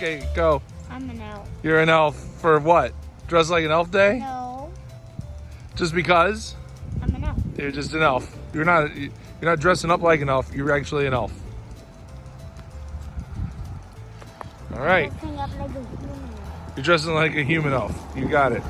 Okay, go. I'm an elf. You're an elf for what? Dressed like an elf day? No, Just because? I'm an elf. You're just an elf. You're not dressing up like an elf. You're actually an elf. All right. Dressing up like a human. You're dressing like a human elf. You got it.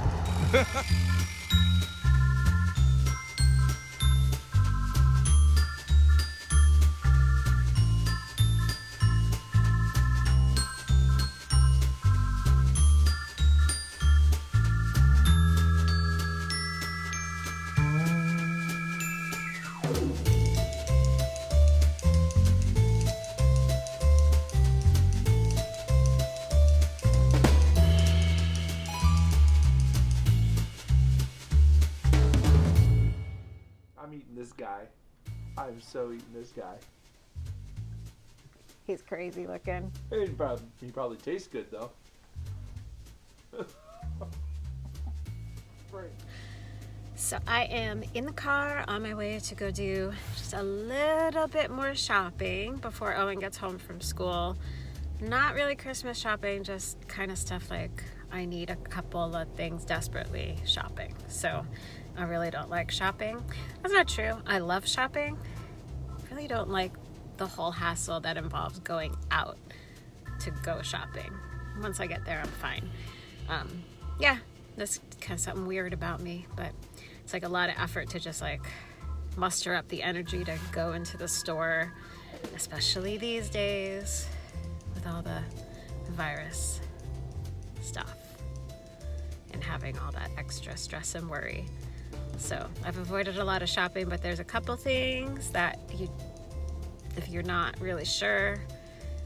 I'm eating this guy. I'm so eating this guy. He's crazy looking. He probably tastes good though. Right. So I am in the car on my way to go do just a little bit more shopping before Owen gets home from school. Not really Christmas shopping, just kind of stuff like I need a couple of things desperately shopping. So I really don't like shopping. That's not true. I love shopping. I really don't like the whole hassle that involves going out to go shopping. Once I get there, I'm fine. Yeah, that's kind of something weird about me, but it's like a lot of effort to just like muster up the energy to go into the store, especially these days with all the virus stuff and having all that extra stress and worry. So I've avoided a lot of shopping, but there's a couple things that if you're not really sure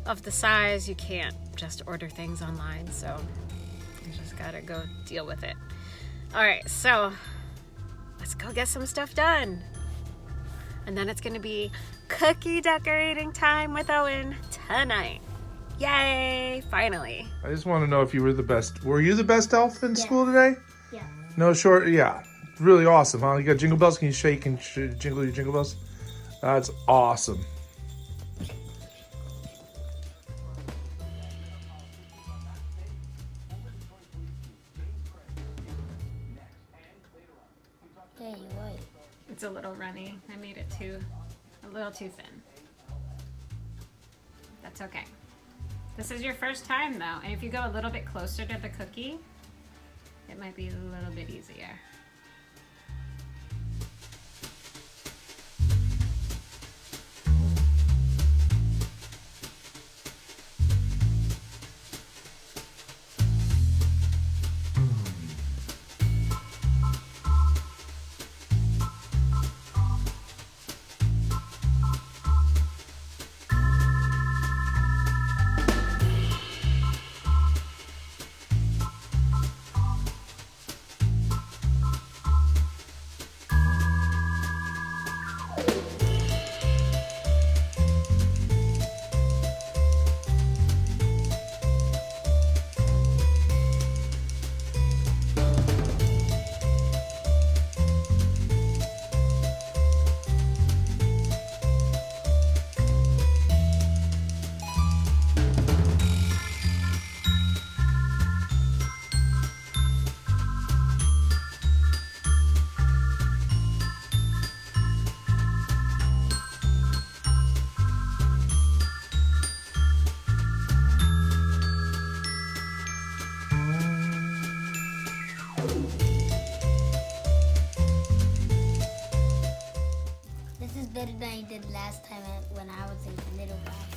of the size, you can't just order things online. So you just gotta go deal with it. All right, so let's go get some stuff done. And then it's gonna be cookie decorating time with Owen tonight. Yay, finally. I just want to know if you were the best. Were you the best elf in school today? Yeah. No short. Yeah. Really awesome, huh? You got jingle bells. Can you shake and jingle your jingle bells? That's awesome. Yeah, you're right. It's a little runny. I made it a little too thin. That's okay. This is your first time though, and if you go a little bit closer to the cookie, it might be a little bit easier.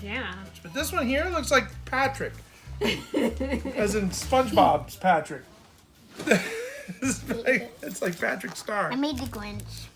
Yeah. But this one here looks like Patrick. As in SpongeBob's Patrick. It's like Patrick Star. I made the Grinch.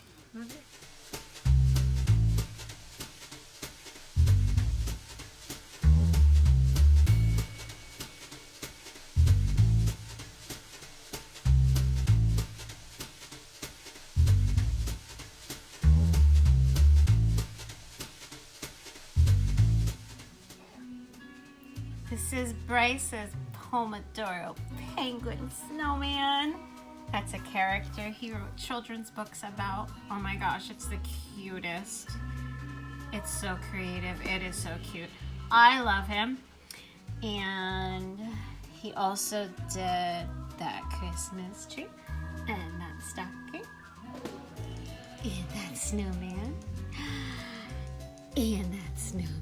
This is Bryce's Pomodoro Penguin Snowman. That's a character he wrote children's books about. Oh my gosh, it's the cutest. It's so creative. It is so cute. I love him. And he also did that Christmas tree and that stocking and that snowman and that snowman.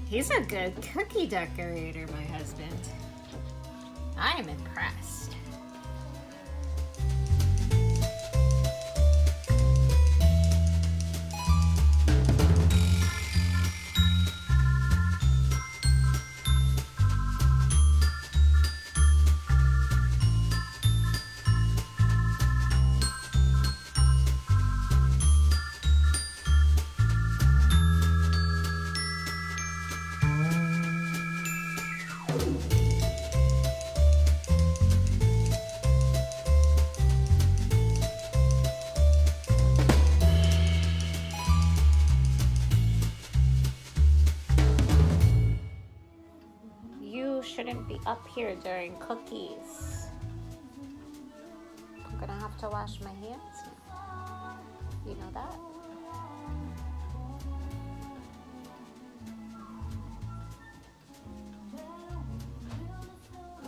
He's a good cookie decorator, my husband. I am impressed. Shouldn't be up here during cookies. I'm gonna have to wash my hands. You know that?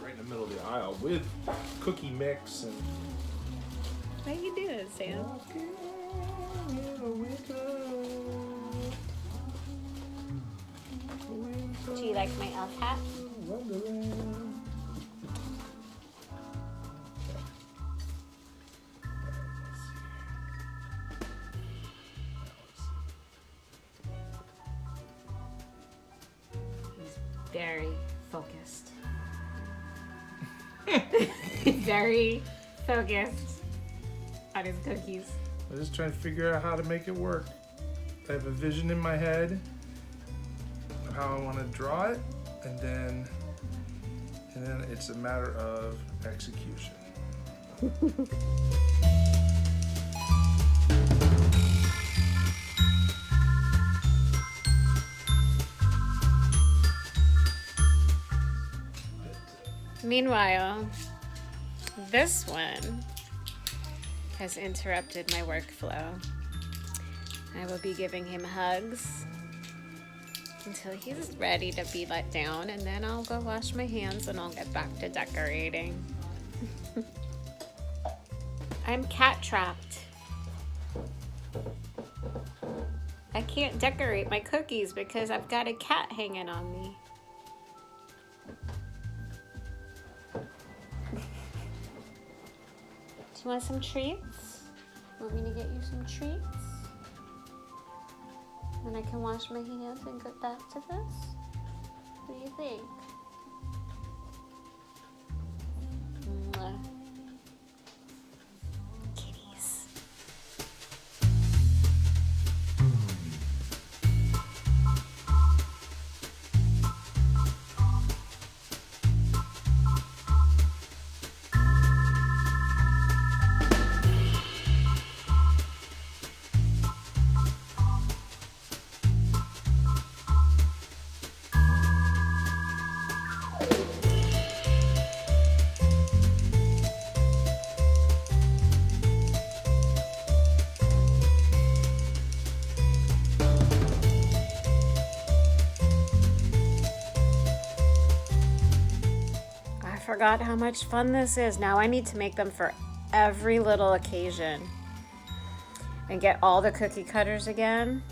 Right in the middle of the aisle with cookie mix and. What you doing, Sam? Do you like my elf hat? Wonderland. He's very focused. Very focused on his cookies. I'm just trying to figure out how to make it work. I have a vision in my head of how I want to draw it, and then it's a matter of execution. Meanwhile, this one has interrupted my workflow. I will be giving him hugs until he's ready to be let down, and then I'll go wash my hands and I'll get back to decorating. I'm cat trapped. I can't decorate my cookies because I've got a cat hanging on me. Do you want some treats? Want me to get you some treats? Then I can wash my hands and get back to this? What do you think? Mwah. Kitties. I forgot how much fun this is. Now I need to make them for every little occasion and get all the cookie cutters again.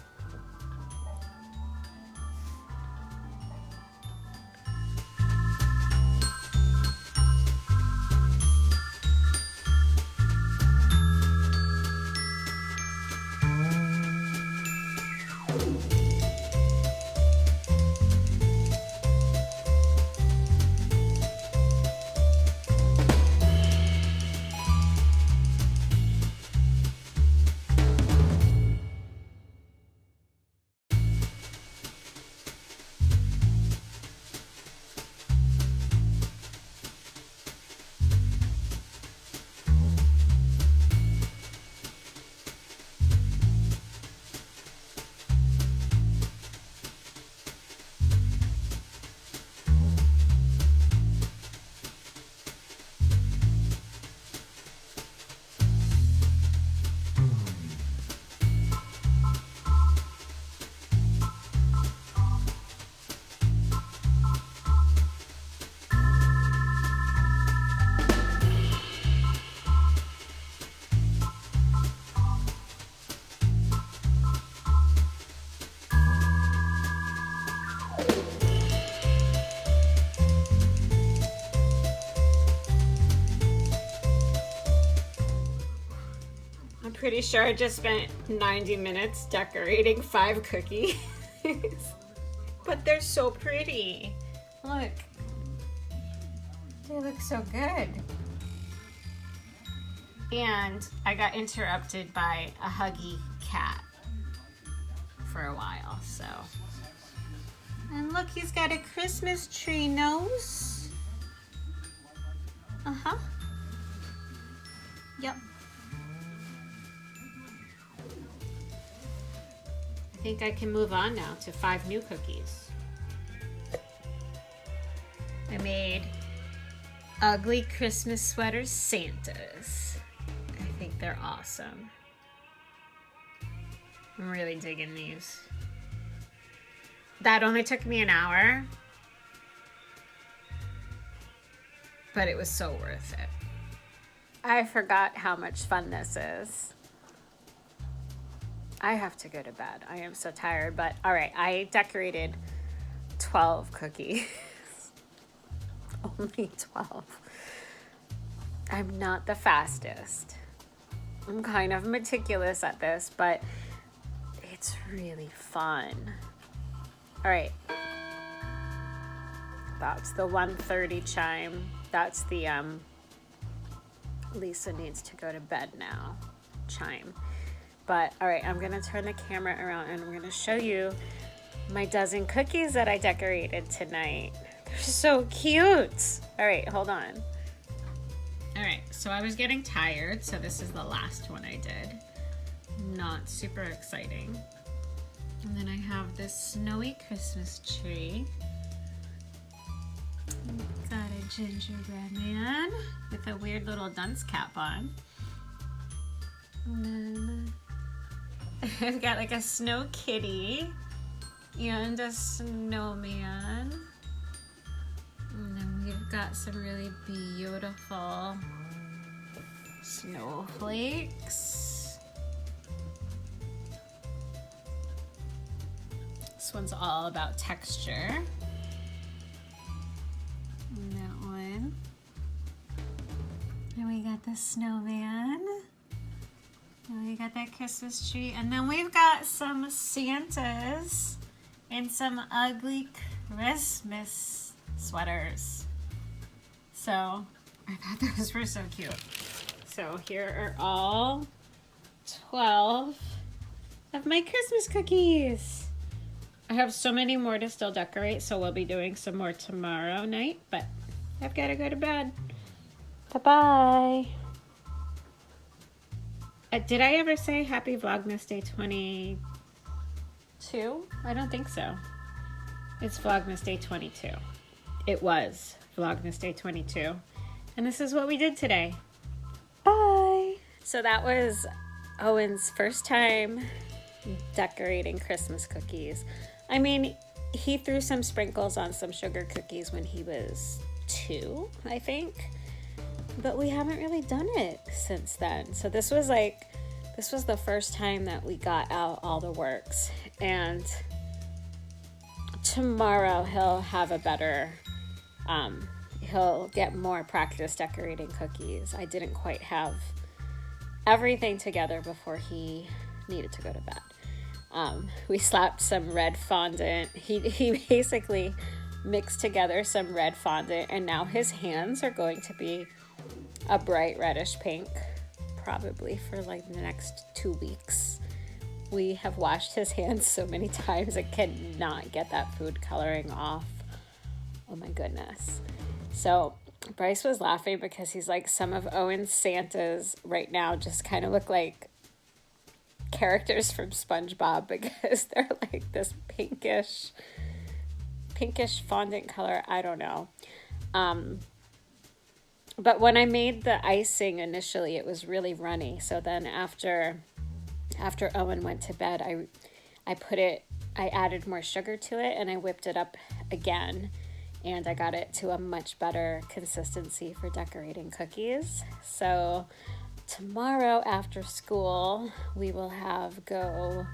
pretty sure I just spent 90 minutes decorating 5 cookies. But they're so pretty. Look. They look so good. And I got interrupted by a huggy cat for a while, so. And look, he's got a Christmas tree nose. Uh-huh. Yep. I think I can move on now to 5 new cookies. I made ugly Christmas sweater Santas. I think they're awesome. I'm really digging these. That only took me an hour, but it was so worth it. I forgot how much fun this is. I have to go to bed. I am so tired, but all right, I decorated 12 cookies. Only 12. I'm not the fastest. I'm kind of meticulous at this, but it's really fun. All right. That's the 1:30 chime. That's the Lisa needs to go to bed now chime. But all right, I'm gonna turn the camera around and I'm gonna show you my dozen cookies that I decorated tonight. They're so cute. All right, hold on. All right, so I was getting tired, so this is the last one I did. Not super exciting. And then I have this snowy Christmas tree. Got a gingerbread man with a weird little dunce cap on. And then I've got like a snow kitty and a snowman. And then we've got some really beautiful snowflakes. This one's all about texture. And that one. And we got the snowman. And we got that Christmas tree. And then we've got some Santas and some ugly Christmas sweaters. So I thought those were so cute. So here are all 12 of my Christmas cookies. I have so many more to still decorate, so we'll be doing some more tomorrow night, but I've got to go to bed. Bye-bye. Did I ever say happy Vlogmas Day 22? I don't think so. It's Vlogmas Day 22. It was Vlogmas Day 22. And this is what we did today. Bye. So that was Owen's first time decorating Christmas cookies. I mean, he threw some sprinkles on some sugar cookies when he was 2, I think. But we haven't really done it since then. So this was the first time that we got out all the works. And tomorrow he'll have a better, he'll get more practice decorating cookies. I didn't quite have everything together before he needed to go to bed. We slapped some red fondant. He basically mixed together some red fondant, and now his hands are going to be a bright reddish pink, probably for like the next 2 weeks. We have washed his hands so many times, I cannot get that food coloring off. Oh my goodness. So Bryce was laughing because he's like, some of Owen's Santas right now just kind of look like characters from SpongeBob because they're like this pinkish fondant color. I don't know. But when I made the icing initially, it was really runny. So then after Owen went to bed, I added more sugar to it and I whipped it up again, and I got it to a much better consistency for decorating cookies. So tomorrow after school, we will have go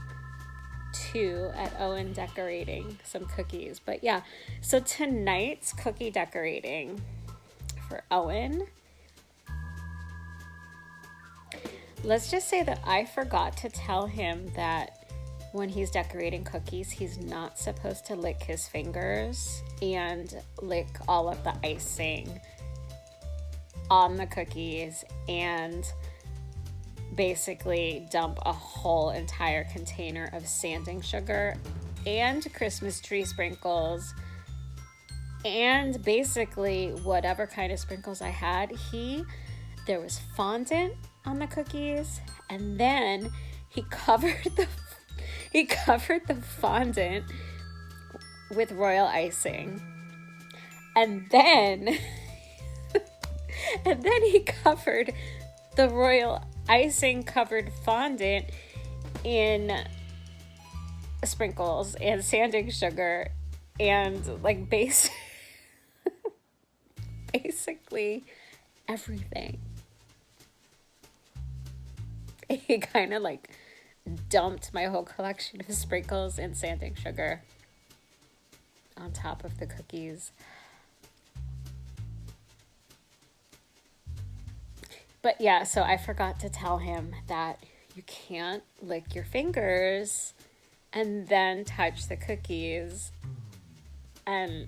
2 at Owen decorating some cookies. But yeah, so tonight's cookie decorating for Owen, let's just say that I forgot to tell him that when he's decorating cookies, he's not supposed to lick his fingers and lick all of the icing on the cookies and basically dump a whole entire container of sanding sugar and Christmas tree sprinkles and basically whatever kind of sprinkles I had. There was fondant on the cookies, and then he covered the fondant with royal icing, and then he covered the royal icing covered fondant in sprinkles and sanding sugar and like basically everything. He kind of like dumped my whole collection of sprinkles and sanding sugar on top of the cookies. But yeah, so I forgot to tell him that you can't lick your fingers and then touch the cookies. And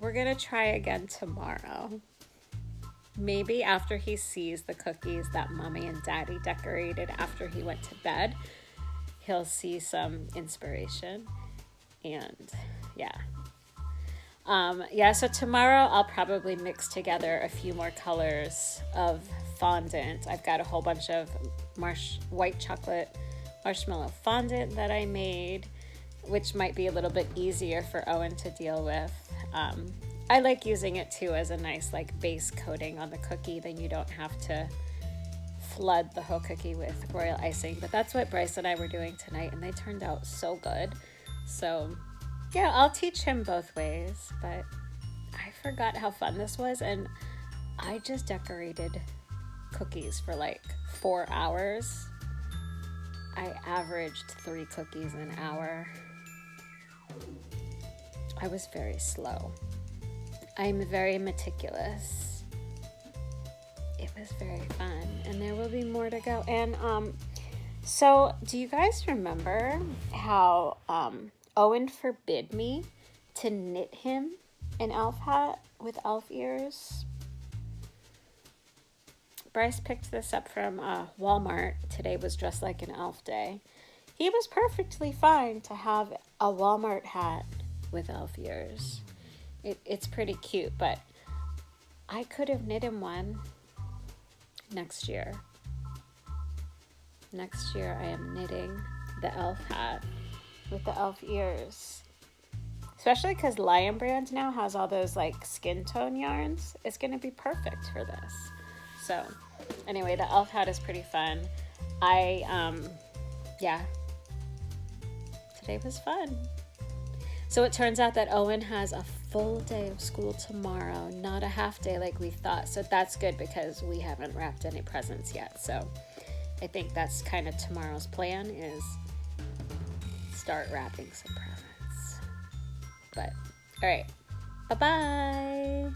we're gonna try again tomorrow. Maybe after he sees the cookies that Mommy and Daddy decorated after he went to bed, he'll see some inspiration. And yeah. So tomorrow I'll probably mix together a few more colors of fondant. I've got a whole bunch of white chocolate marshmallow fondant that I made, which might be a little bit easier for Owen to deal with. I like using it too as a nice like base coating on the cookie. Then you don't have to flood the whole cookie with royal icing. But that's what Bryce and I were doing tonight, and they turned out so good. So yeah, I'll teach him both ways, but I forgot how fun this was, and I just decorated cookies for like 4 hours. I averaged 3 cookies an hour. I was very slow. I'm very meticulous. It was very fun, and there will be more to go. And so do you guys remember how Owen forbid me to knit him an elf hat with elf ears? Bryce picked this up from Walmart. Today was dressed like an elf day. He was perfectly fine to have a Walmart hat with elf ears. It's pretty cute, but I could have knit him one next year. Next year I am knitting the elf hat with the elf ears. Especially because Lion Brand now has all those like skin tone yarns. It's going to be perfect for this. So anyway, the elf hat is pretty fun. Today was fun. So it turns out that Owen has a full day of school tomorrow, not a half day like we thought. So that's good because we haven't wrapped any presents yet. So I think that's kind of tomorrow's plan, is start wrapping some presents. But all right, bye-bye.